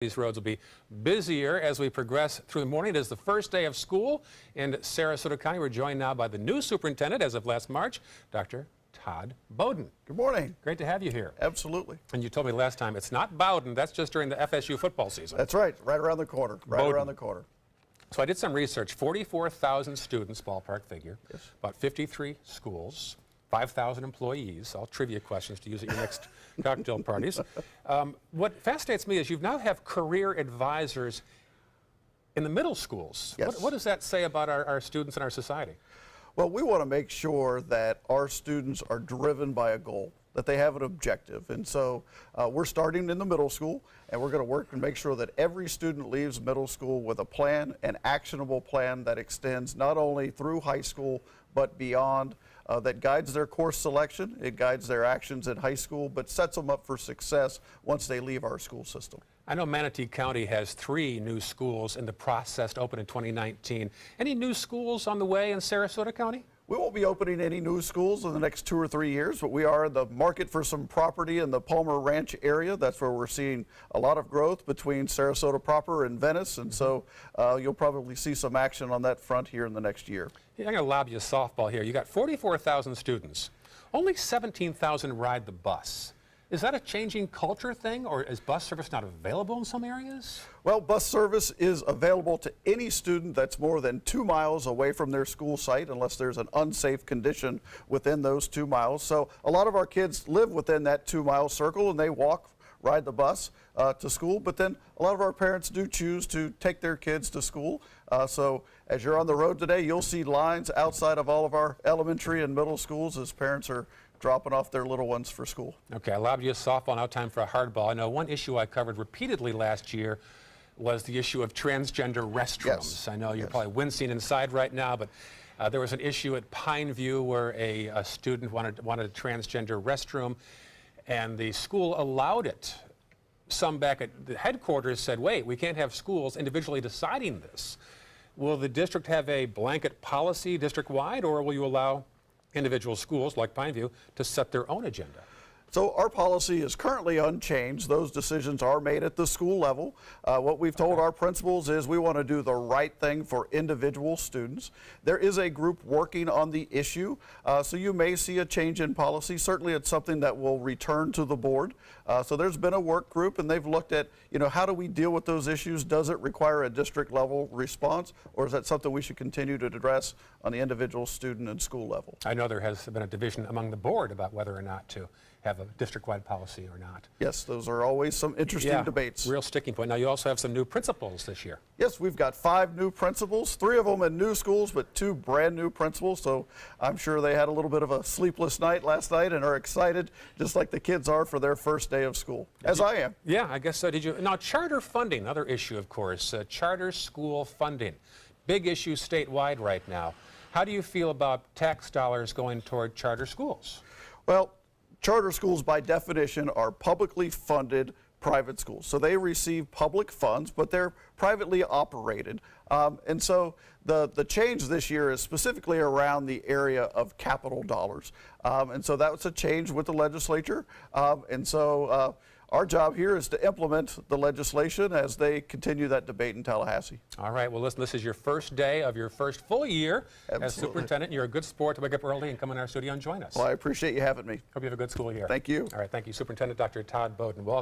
These roads will be busier as we progress through the morning. It is the first day of school in Sarasota County. We're joined now by the new superintendent as of last March, Dr. Todd Bowden. Good morning. Great to have you here. Absolutely. And you told me last time it's not Bowden, that's just during the FSU football season. That's right, right around the corner. Bowden. Around the corner. So I did some research, 44,000 students, ballpark figure, yes. About 53 schools, 5,000 employees, all trivia questions to use at your next cocktail parties. What fascinates me is you now have career advisors in the middle schools. Yes. What does that say about our students and our society? Well, we want to make sure that our students are driven by a goal, that they have an objective. And so we're starting in the middle school, and we're going to work and make sure that every student leaves middle school with a plan, an actionable plan that extends not only through high school, but beyond, that guides their course selection, it guides their actions in high school, but sets them up for success once they leave our school system. I know Manatee County has 3 new schools in the process to open in 2019. Any new schools on the way in Sarasota County? We won't be opening any new schools in the next 2 or 3 years, but we are in the market for some property in the Palmer Ranch area. That's where we're seeing a lot of growth between Sarasota proper and Venice, and so you'll probably see some action on that front here in the next year. Yeah, I'm going to lob you a softball here. You got 44,000 students. Only 17,000 ride the bus. Is that a changing culture thing, or is bus service not available in some areas? Well, bus service is available to any student that's more than 2 miles away from their school site, unless there's an unsafe condition within those 2 miles. So a lot of our kids live within that 2-mile circle, and they walk, ride the bus to school. But then a lot of our parents do choose to take their kids to school. So as you're on the road today, you'll see lines outside of all of our elementary and middle schools as parents are dropping off their little ones for school. Okay, I lobbed you a softball, now time for a hardball. I know one issue I covered repeatedly last year was the issue of transgender restrooms. Yes. I know you're Yes. probably wincing inside right now, but there was an issue at Pineview where a student wanted a transgender restroom, and the school allowed it. Some back at the headquarters said, wait, we can't have schools individually deciding this. Will the district have a blanket policy district-wide, or will you allow individual schools like Pineview to set their own agenda? So our policy is currently unchanged. Those decisions are made at the school level. What we've told our principals is we want to do the right thing for individual students. There is a group working on the issue, so you may see a change in policy. Certainly it's something that will return to the board. So there's been a work group, and they've looked at, how do we deal with those issues? Does it require a district level response, or is that something we should continue to address on the individual student and school level? I know there has been a division among the board about whether or not to have a district-wide policy or not. Yes, those are always some interesting debates. Real sticking point. Now you also have some new principals this year. Yes, we've got 5 new principals, 3 of them in new schools, but 2 brand new principals. So I'm sure they had a little bit of a sleepless night last night and are excited, just like the kids are, for their first day of school, as I am. Yeah, I guess so. Did you? Now, charter funding, another issue, of course. Charter school funding, big issue statewide right now. How do you feel about tax dollars going toward charter schools? Well, charter schools, by definition, are publicly funded private schools. So they receive public funds, but they're privately operated. And so the change this year is specifically around the area of capital dollars. And so that was a change with the legislature. And so our job here is to implement the legislation as they continue that debate in Tallahassee. All right. Well, listen, this is your first day of your first full year Absolutely. as superintendent. You're a good sport to wake up early and come in our studio and join us. Well, I appreciate you having me. Hope you have a good school year. Thank you. All right. Thank you, Superintendent Dr. Todd Bowden. We'll also